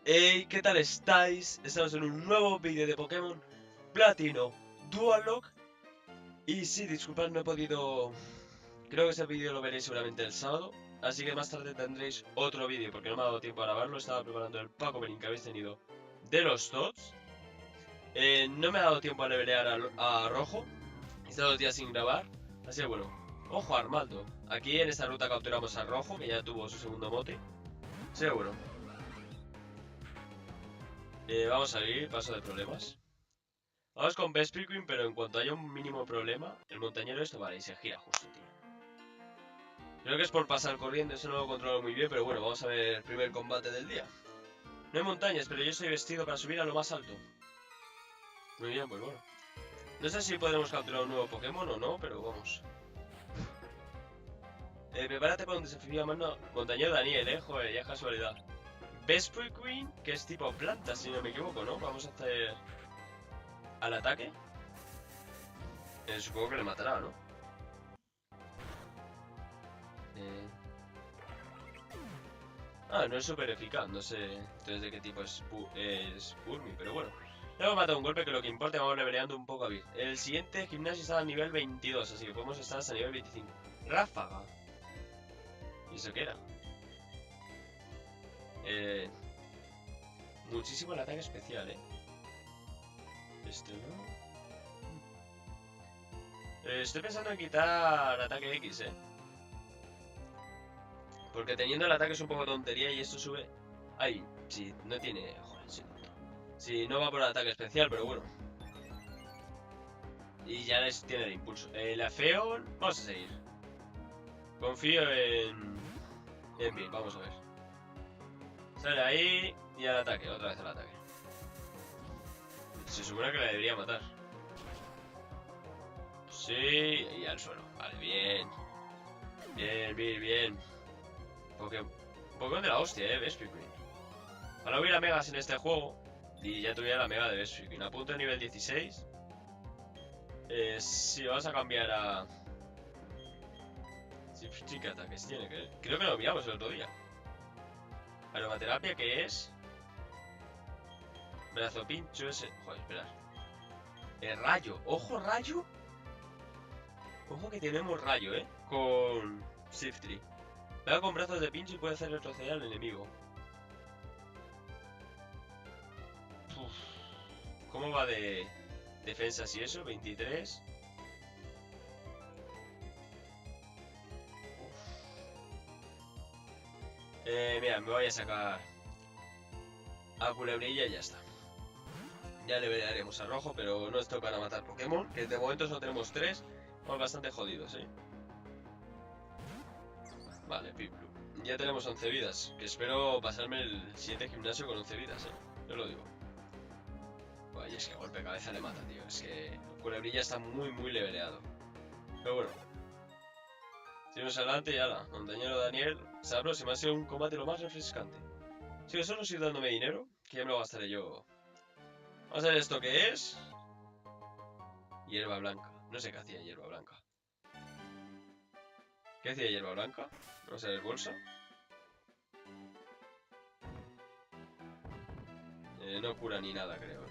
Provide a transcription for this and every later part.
Hey, ¿qué tal estáis? Estamos en un nuevo vídeo de Pokémon Platino Dual Lock. Y sí, disculpad, no he podido... Creo que ese vídeo lo veréis seguramente el sábado. Así que más tarde tendréis otro vídeo, porque no me ha dado tiempo a grabarlo. Estaba preparando el Paco Berín que habéis tenido de los TOTS. No me ha dado tiempo a levelear a Rojo. He estado 2 días sin grabar. Así que bueno, ojo a Armaldo. Aquí en esta ruta capturamos a Rojo, que ya tuvo su segundo mote. Así que bueno, vamos a ir, paso de problemas. Vamos con Vespri Queen, pero en cuanto haya un mínimo problema, el montañero esto vale y se gira justo, tío. Creo que es por pasar corriendo, eso no lo controlo muy bien, pero bueno, vamos a ver el primer combate del día. No hay montañas, pero yo estoy vestido para subir a lo más alto. Muy bien, pues bueno. No sé si podremos capturar un nuevo Pokémon o no, pero vamos. Prepárate para un desafío a mano montañero Daniel, joder, ya casualidad. Vespri Queen, que es tipo planta, si no me equivoco, ¿no? Vamos a hacer al ataque. Supongo que le matará, ¿no? Eh, no es súper eficaz, no sé entonces de qué tipo es, Burmy, pero bueno. Le hemos matado un golpe que lo que importa, vamos leveleando un poco a Vir. El siguiente gimnasio está a nivel 22, así que podemos estar hasta nivel 25. Ráfaga. ¿Y eso qué era? Eh, Muchísimo el ataque especial, Este no. Estoy pensando en quitar ataque X, Porque teniendo el ataque es un poco tontería y esto sube... Ay, sí, no tiene... Joder, sí. Sí, no va por el ataque especial, pero bueno. Y ya tiene el impulso. La Feon, vamos a seguir. Confío en Bill, vamos a ver. Sale ahí y al ataque, otra vez al ataque. Se supone que la debería matar. Sí, y al suelo. Vale, bien. Bien, Bill, bien. Pokémon de la hostia, Vespri Queen. Ojalá hubiera megas en este juego y ya tuviera la mega de Vespri Queen. A punto de nivel 16. Sí, vamos a cambiar a... Sí, ¿qué ataques tiene? Creo que lo miramos el otro día. Aromaterapia, ¿qué es? Brazo pincho ese... Joder, esperar. Rayo. ¡Ojo, rayo! Ojo que tenemos rayo, Con Shiftry. Pega con brazos de pincho y puede hacer retroceder al enemigo. Uf. ¿Cómo va de defensas y eso? 23. Mira, me voy a sacar a Culebrilla y ya está. Ya le veremos a Rojo, pero no estoy para matar Pokémon, que de momento solo tenemos 3. Vamos bastante jodidos, Vale, Piplu. Ya tenemos 11 vidas, que espero pasarme el siguiente gimnasio con 11 vidas, Yo lo digo. Vaya, es que golpe de cabeza le mata, tío. Es que Culebrilla está muy leveleado. Pero bueno. Seguimos adelante y ala. Montañero Daniel. Sabro, se me ha sido un combate lo más refrescante. Si que solo estoy dándome dinero, que ya me lo gastaré yo. Vamos a ver esto que es. Hierba blanca. No sé qué hacía hierba blanca. ¿Qué hacía hierba blanca? Vamos a ver bolsa. No cura ni nada, creo.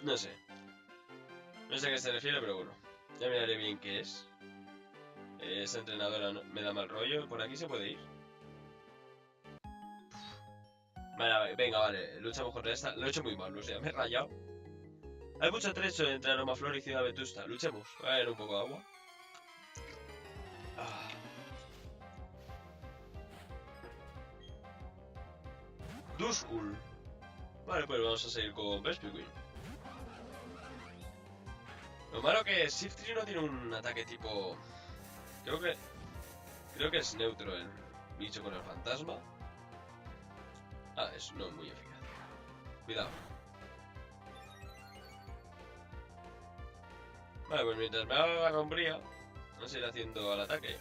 No sé. No sé a qué se refiere, pero bueno. Ya miraré bien qué es. Esa entrenadora me da mal rollo. Por aquí se puede ir. Vale, venga, vale. Luchamos contra esta. Lo he hecho muy mal, o sea, me he rayado. Hay mucho trecho entre Aromaflor y Ciudad Vetusta. Luchemos. Voy a ver un poco de agua. Ah. Duskull. Vale, pues vamos a seguir con Vespri Queen. Lo malo que Shiftry no tiene un ataque tipo... Creo que es neutro el bicho con el fantasma. Es no muy eficaz. Cuidado. Vale, pues mientras me haga la sombría, vamos a ir haciendo al ataque.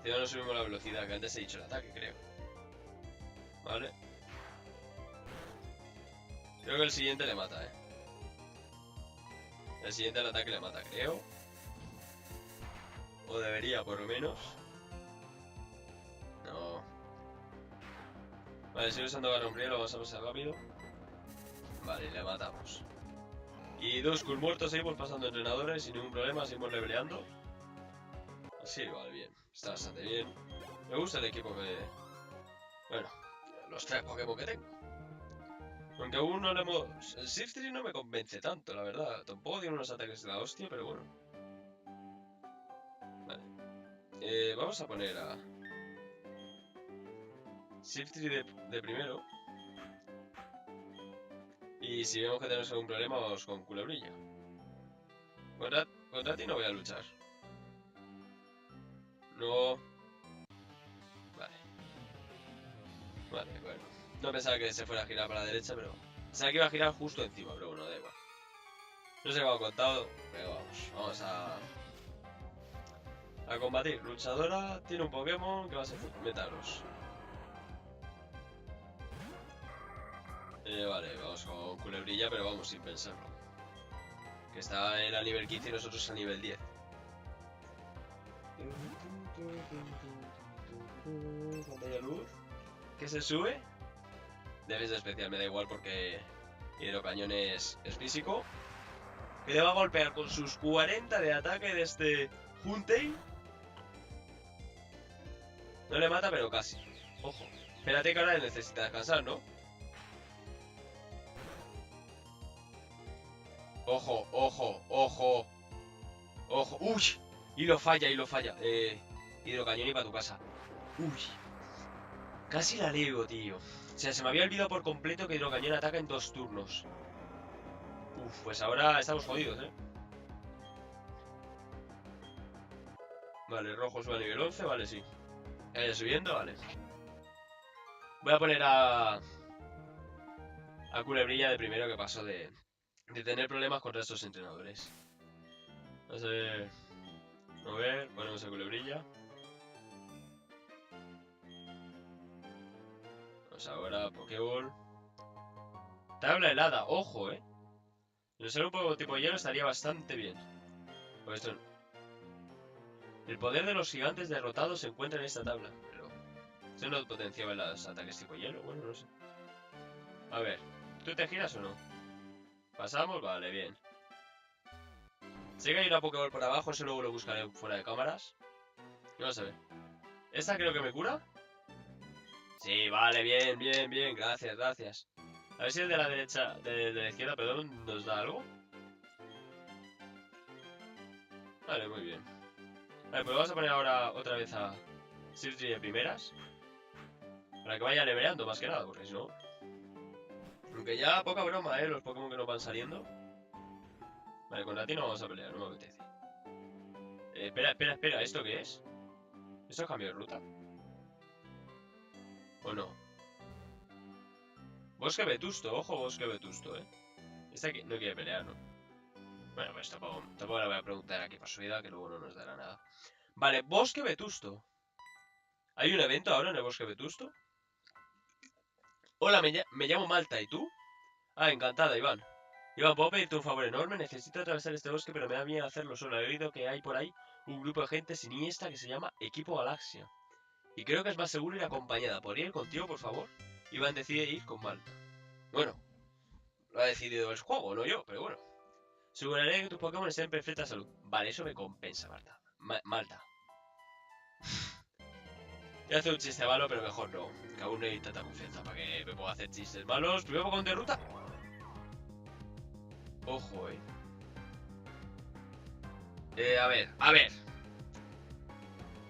Si no, no subimos la velocidad, que antes he dicho el ataque, creo. Vale. Creo que el siguiente le mata, El siguiente al ataque le mata, creo. O debería, por lo menos. Vale, sigue usando Garra Umbría, lo vamos a pasar rápido. Vale, le matamos. Y Duskull muerto, seguimos pasando entrenadores sin ningún problema, seguimos leveleando. Sí, vale, bien. Está bastante bien. Me gusta el equipo que... Bueno, los 3 Pokémon que tengo. Aunque aún no le hemos... El Shiftry no me convence tanto, la verdad. Tampoco tiene unos ataques de la hostia, pero bueno. Vale. Vamos a poner a... Shiftry de primero. Y si vemos que tenemos algún problema, vamos con Culebrilla. Contra ti no voy a luchar. No... Vale. Vale, bueno. No pensaba que se fuera a girar para la derecha, pero... Pensaba que iba a girar justo encima, pero bueno, da igual. No sé cómo ha contado, pero vamos a combatir. Luchadora tiene un Pokémon que va a ser Metagross. Vale, vamos con Culebrilla, pero vamos sin pensarlo. Que está él a nivel 15 y nosotros a nivel 10. Pantalla luz. ¿Qué se sube? Defensa especial, me da igual porque Hidrocañón es físico. Que le va a golpear con sus 40 de ataque de este Huntail. No le mata, pero casi. Ojo. Espérate que ahora necesita descansar, ¿no? Ojo, ojo, ojo. Ojo. ¡Uy! Y lo falla. Hidrocañón y para tu casa. ¡Uy! Casi la ligo, tío. O sea, se me había olvidado por completo que Hidrocañón ataca en 2 turnos. Uf, pues ahora estamos jodidos, ¿eh? Vale, rojo sube a nivel 11, vale, sí. Vaya subiendo, vale. Voy a poner a Culebrilla de primero, que pasó de tener problemas contra estos entrenadores. No sé... A ver, ponemos a Culebrilla. Vamos ahora, Pokéball. Tabla helada, ojo, Si no sale un poco tipo hielo estaría bastante bien. Pues esto... El poder de los gigantes derrotados se encuentra en esta tabla. Pero... ¿Esto no potenciaba los ataques tipo hielo? Bueno, no sé. A ver, ¿tú te giras o no? ¿Pasamos? Vale, bien. Sé que hay una Pokéball por abajo, eso luego lo buscaré fuera de cámaras. Y vamos a ver. ¿Esta creo que me cura? Sí, vale, bien, bien, bien. Gracias, gracias. A ver si el de la derecha, de la izquierda, perdón, nos da algo. Vale, muy bien. Vale, pues vamos a poner ahora otra vez a Sirtri de primeras. Para que vaya leveleando más que nada, porque si no... Aunque ya poca broma, los Pokémon que nos van saliendo. Vale, con Rati no vamos a pelear, no me apetece. Espera, ¿esto qué es? ¿Esto es cambio de ruta? ¿O no? Bosque Vetusto, ojo Bosque Vetusto, Este aquí no quiere pelear, ¿no? Bueno, pues tampoco le voy a preguntar aquí por su vida, que luego no nos dará nada. Vale, Bosque Vetusto. ¿Hay un evento ahora en el Bosque Vetusto? Hola, me llamo Malta, ¿y tú? Ah, encantada, Iván. Iván, ¿puedo pedirte un favor enorme? Necesito atravesar este bosque, pero me da miedo hacerlo solo. He oído que hay por ahí un grupo de gente siniestra que se llama Equipo Galaxia. Y creo que es más seguro ir acompañada. ¿Podría ir contigo, por favor? Iván decide ir con Malta. Bueno, lo ha decidido el juego, no yo, pero bueno. Aseguraré que tus Pokémon estén en perfecta salud. Vale, eso me compensa, Marta. Malta. Te hace un chiste malo, pero mejor no. Que aún no hay tanta confianza para que me pueda hacer chistes malos. Primero Pokémon de ruta. Ojo, a ver.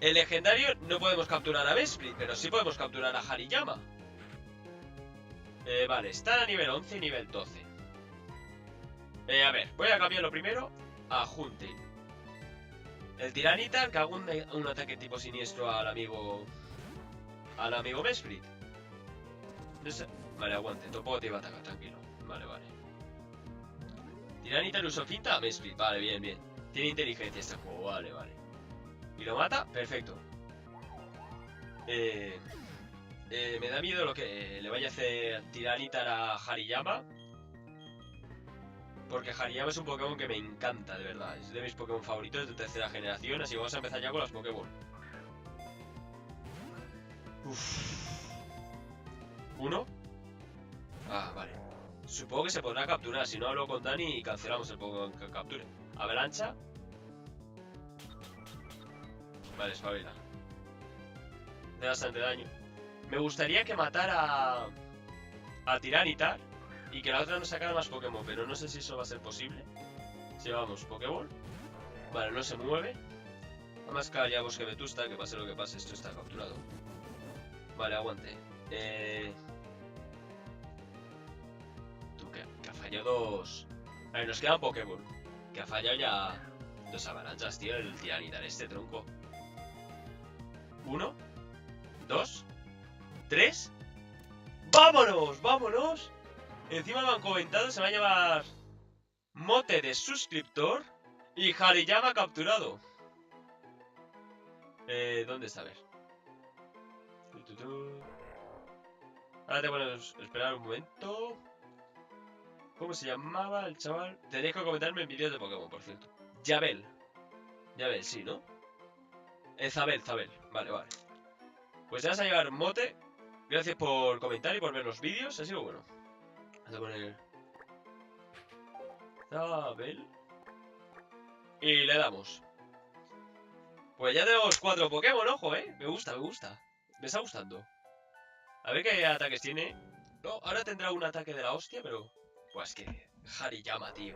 El legendario no podemos capturar a Besprit, pero sí podemos capturar a Hariyama. Vale, están a nivel 11 y nivel 12. A ver, voy a cambiarlo primero a Hunting. El Tiranitar, que haga un ataque tipo siniestro al amigo Besprit. No sé. Vale, aguante, tampoco te iba a atacar, tranquilo. Vale. Tiranitar uso finta a Besprit, vale, bien. Tiene inteligencia este juego, vale. ¿Y lo mata? Perfecto. Me da miedo lo que le vaya a hacer Tiranitar a Hariyama. Porque Hariyama es un Pokémon que me encanta, de verdad. Es de mis Pokémon favoritos de tercera generación. Así que vamos a empezar ya con las Pokémon. Uno. Ah, vale. Supongo que se podrá capturar. Si no, hablo con Dani y cancelamos el Pokémon que capture. Avalancha. Vale, espabila. Hace bastante daño. Me gustaría que matara a Tiranitar y que la otra nos sacara más Pokémon, pero no sé si eso va a ser posible. Si vamos, Pokéball. Vale, no se mueve. Además callamos que Vetusta, que pase lo que pase, esto está capturado. Vale, aguante. Tú, que ha fallado dos. A ver, nos queda un Pokéball. Que ha fallado ya dos avalanchas, tío, el Tiranitar, este tronco. 1, 2, 3. ¡Vámonos! ¡Vámonos! Encima me han comentado, se va a llevar mote de suscriptor y Hariyama capturado. ¿Dónde está? A ver. Ahora te pones a esperar un momento. ¿Cómo se llamaba el chaval? Tenéis que comentarme en vídeos de Pokémon, por cierto. Yabel. Yabel, sí, ¿no? Zabel. Vale, vale. Pues te vas a llevar mote. Gracias por comentar y por ver los vídeos. Ha sido bueno. Vamos a poner Zabel. Y le damos. Pues ya tenemos 4 Pokémon, ojo, Me gusta, me gusta. Me está gustando. A ver qué ataques tiene. No, ahora tendrá un ataque de la hostia, pero... Pues que... Hariyama, tío.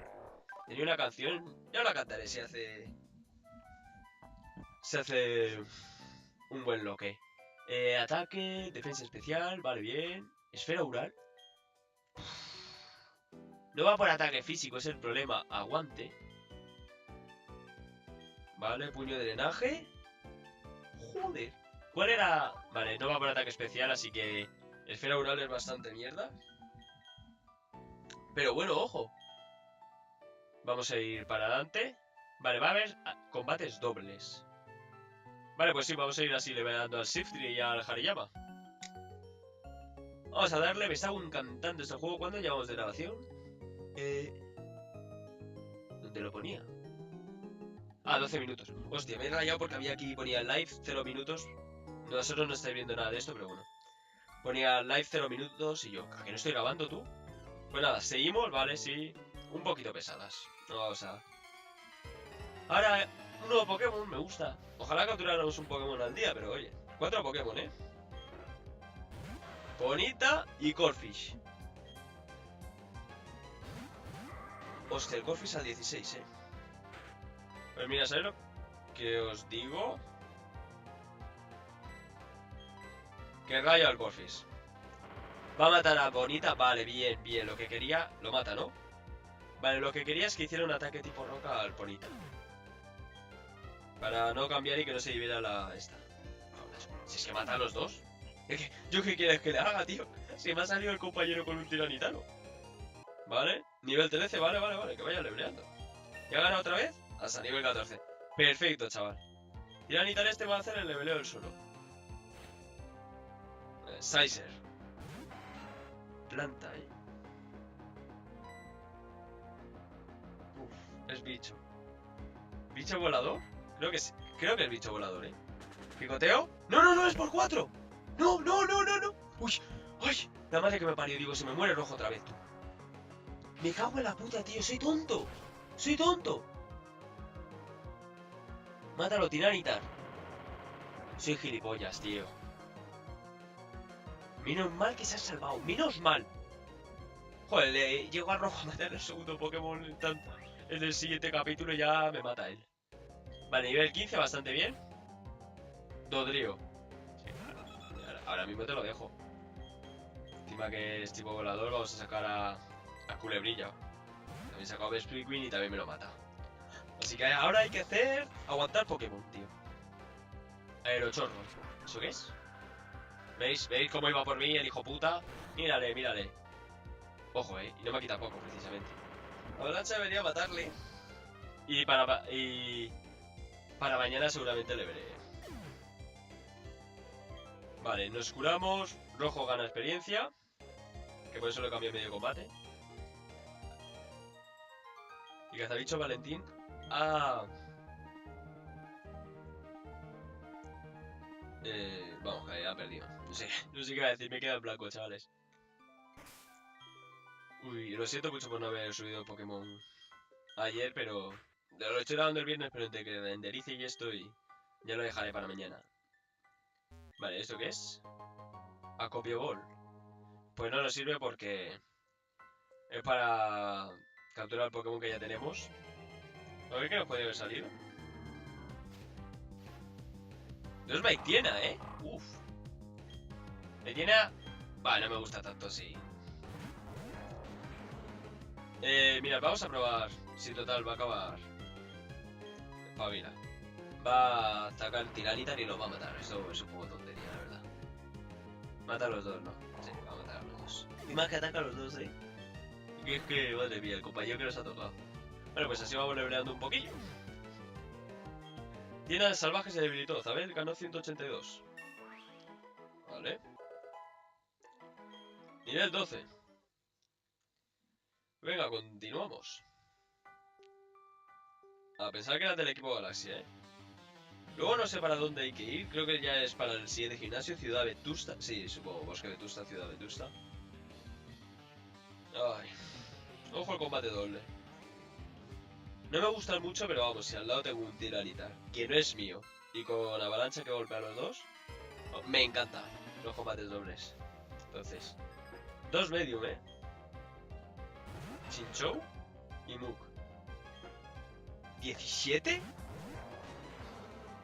Tenía una canción... Ya la cantaré si hace... Se hace... Un buen loque. Ataque, defensa especial, vale, bien. Esfera oral. No va por ataque físico, es el problema. Aguante. Vale, puño de drenaje. Joder. ¿Cuál era? Vale, no va por ataque especial, así que... Esfera oral es bastante mierda. Pero bueno, ojo. Vamos a ir para adelante. Vale, va a haber combates dobles. Vale, pues sí, vamos a ir así leveleando al Shiftry y al Hariyama. Vamos a darle, me está encantando este juego. ¿Cuándo llevamos de grabación? ¿Dónde lo ponía? Ah, 12 minutos. Hostia, me he rayado porque había aquí, ponía live 0 minutos. Nosotros no estáis viendo nada de esto, pero bueno. Ponía live 0 minutos y yo, ¿a que no estoy grabando tú? Pues nada, seguimos, vale, sí. Un poquito pesadas. No vamos a... Ahora, un nuevo Pokémon, me gusta. Ojalá capturáramos un Pokémon al día, pero oye. 4 Pokémon, Bonita y Corphish. Hostia, el Corphish al 16, Pues mira, ¿sabes lo que os digo? Que rayo al Corphish. Va a matar a Bonita, vale, bien, bien. Lo que quería, lo mata, ¿no? Vale, lo que quería es que hiciera un ataque tipo roca al Bonita. Para no cambiar y que no se diviera la esta. Joder, si es que mata a los dos. ¿Yo qué quieres que le haga, tío? Si me ha salido el compañero con un tiranitano. Vale, nivel 13, vale, que vaya lebreando. ¿Ya gana otra vez? Hasta nivel 14. Perfecto, chaval. Tiranitar este va a hacer el leveleo él solo. Sizer. Planta, Uf, es bicho. ¿Bicho volador? Creo que es bicho volador, ¿Picoteo? ¡No, es por 4! ¡No! ¡Uy! ¡Ay! La madre que me parió, digo, se me muere rojo otra vez, tú. Me cago en la puta, tío, soy tonto. ¡Soy tonto! Mátalo, Tiranitar. Soy gilipollas, tío. Menos mal que se ha salvado, menos mal. Joder, le llego a rojo a matar el segundo Pokémon en el siguiente capítulo y ya me mata él. Vale, nivel 15, bastante bien. Dodrio. Sí, ahora mismo te lo dejo. Encima que es tipo volador, vamos a sacar a Culebrilla. También saco a Vespiquen y también me lo mata. Así que ahora hay que aguantar Pokémon, tío. Aerochorro. ¿Eso qué es? ¿Veis cómo iba por mí el hijo puta? Mírale. Ojo, y no me quita poco, precisamente. Avalancha debería matarle. Y para mañana seguramente le veré. Vale, nos curamos. Rojo gana experiencia. Que por eso le cambié medio combate. Y Cazabicho Valentín. Ah. Vamos, que ya he perdido. No sé qué iba a decir, me queda en blanco, chavales. Uy, lo siento mucho por no haber subido Pokémon ayer, pero... Lo estoy grabando el viernes, pero entre que renderice y esto y... Ya lo dejaré para mañana. Vale, ¿esto qué es? Acopio Ball. Pues no nos sirve porque... Es para... capturar el Pokémon que ya tenemos. A ver qué nos puede haber salido. Dos Maitiena, ¿eh? Uf. Maitiena... Vale, no me gusta tanto, sí. Mira, vamos a probar. Si total va a acabar. Espabila. Va a atacar Tiranitar y lo va a matar. Eso es un poco tontería, la verdad. Mata a los dos, ¿no? Sí, va a matar a los dos. Y más que ataca a los dos, ¿eh? Y es que, madre mía, el compañero que nos ha tocado. Bueno, pues así vamos leveleando un poquillo. Tiene salvaje se debilitó, ¿sabes? Ganó 182. Vale. Nivel 12. Venga, continuamos. A pensar que era del equipo Galaxia, ¿eh? Luego no sé para dónde hay que ir. Creo que ya es para el siguiente gimnasio. Ciudad Vetusta. Sí, supongo. Bosque Vetusta, Ciudad Vetusta. Ay. Ojo al combate doble. No me gustan mucho, pero vamos, si al lado tengo un Tiranitar, que no es mío, y con avalancha que golpea a los dos, me encanta los combates dobles. Entonces, dos medium, Chinchou y Muk. ¿17?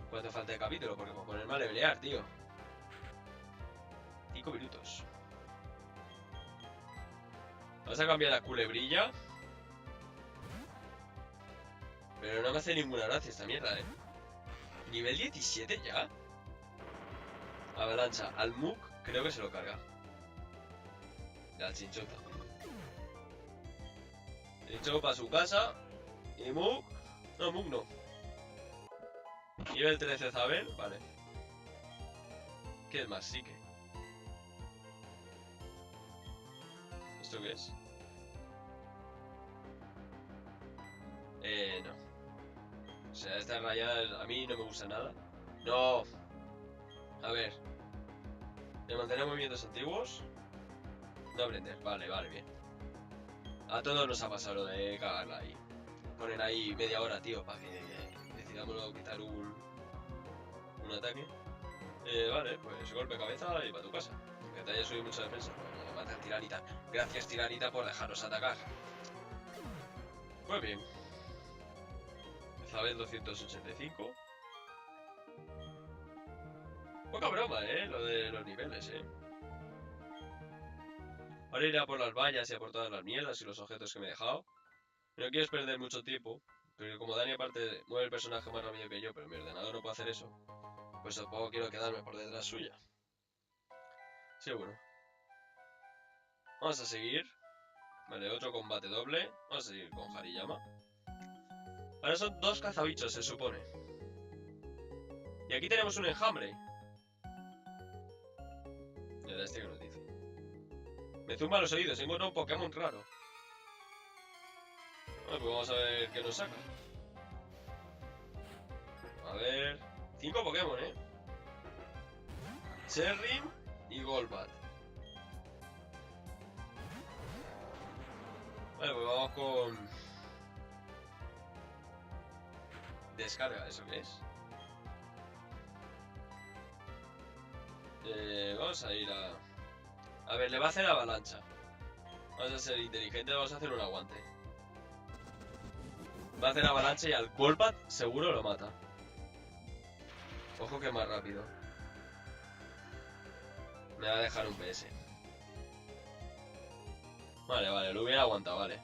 ¿Cuánto falta de capítulo? Porque por ponerme a levelear, tío. 5 minutos. Vamos a cambiar la culebrilla. Pero no me hace ninguna gracia esta mierda, Nivel 17 ya. Avalancha. Al Muk creo que se lo carga. Y al Chinchou también. Chinchou para su casa. Y Muk... No, Muk no. Nivel 13 Zabel, vale. ¿Qué es más? Sí que. ¿Esto qué es? No. O sea, estas rayadas a mí no me gusta nada. No. A ver. ¿Le mantener movimientos antiguos? No aprender. Vale, vale, bien. A todos nos ha pasado lo de cagarla ahí. Ponen ahí media hora, tío, para que decidamos luego quitar un ataque. Vale, pues golpe cabeza y para tu casa. Que te haya subido mucha defensa. Pues mata el Tiranita. Gracias, Tiranita, por dejarnos atacar. Pues bien. Zabel 285. Poca broma, lo de los niveles, Ahora iré a por las vallas y a por todas las mierdas y los objetos que me he dejado. No quieres perder mucho tiempo, pero como Dani aparte mueve el personaje más rápido que yo, pero mi ordenador no puede hacer eso, pues tampoco quiero quedarme por detrás suya. Sí, bueno. Vamos a seguir. Vale, otro combate doble. Vamos a seguir con Hariyama. Ahora son dos cazabichos, se supone. Y aquí tenemos un enjambre. Y ahora este que nos dice. Me zumba los oídos, he encontrado un Pokémon raro. Bueno, pues vamos a ver qué nos saca. A ver... 5 Pokémon, Cherrim y Golbat. Vale, pues vamos con... Descarga, ¿eso qué es? Vamos a ir a... A ver, le va a hacer avalancha. Vamos a ser inteligentes, vamos a hacer un aguante. Va a hacer avalancha y al Golbat seguro lo mata. Ojo que es más rápido. Me va a dejar un PS. Vale, vale, lo hubiera aguantado, vale.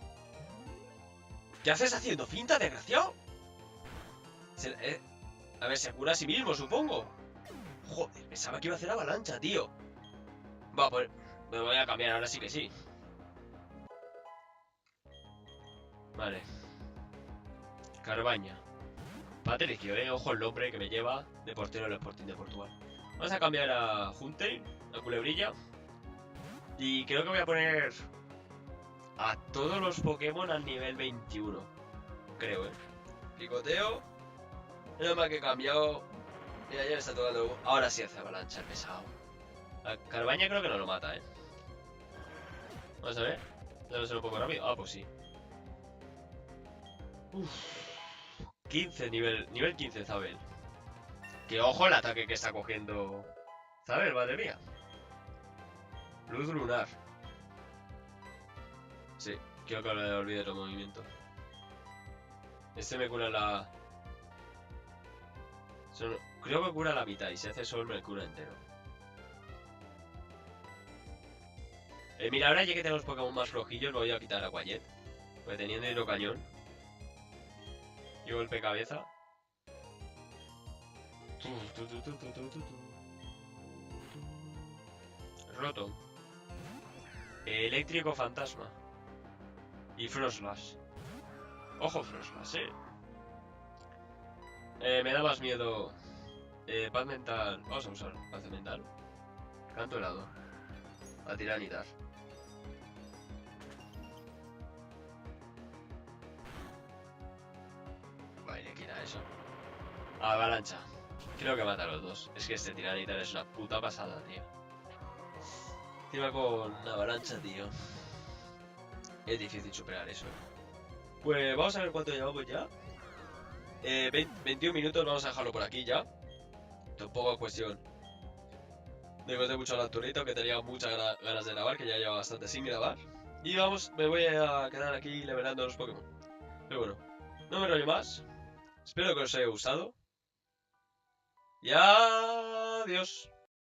¿Qué haces haciendo finta, desgraciado? A ver, se cura a sí mismo, supongo. Joder, pensaba que iba a hacer avalancha, tío. Va, pues me voy a cambiar, ahora sí que sí. Vale. Carbaña. Patricio, ojo el nombre que me lleva de portero del Sporting de Portugal. Vamos a cambiar a Hunter, a Culebrilla. Y creo que voy a poner a todos los Pokémon al nivel 21. Creo, Picoteo. Nada más que he cambiado Mira, ya le está tocando. Ahora sí hace avalancha el pesado. La Carbaña creo que no lo mata, ¿eh? Vamos a ver. Debe ser un poco rápido. Ah, pues sí. Uf. 15, nivel 15, Zabel. Que ojo el ataque que está cogiendo Zabel, madre mía. Luz lunar. Sí, quiero que le olvide los movimientos. Este me cura la... Creo que cura la mitad y si hace sol me cura entero. Mira, ahora ya que tengo los Pokémon más flojillos voy a quitar a Guayet. Porque teniendo hidrocañón y golpe cabeza. Roto. Eléctrico fantasma. Y Frostlash. Ojo Frostlash, me da más miedo. Paz mental. Vamos a usar paz mental. Canto helado. A tiranitar. Vale, quita eso. Avalancha. Creo que mata a los dos. Es que este tiranitar es una puta pasada, tío. Encima con avalancha, tío. Es difícil superar eso. Pues vamos a ver cuánto llevamos ya. 21 minutos, vamos a dejarlo por aquí ya. Tampoco es cuestión de que os dé mucho al Arturito, que tenía muchas ganas de grabar, que ya lleva bastante sin grabar. Y vamos, me voy a quedar aquí levelando los Pokémon. Pero bueno, no me enrollo más. Espero que os haya gustado. Y adiós.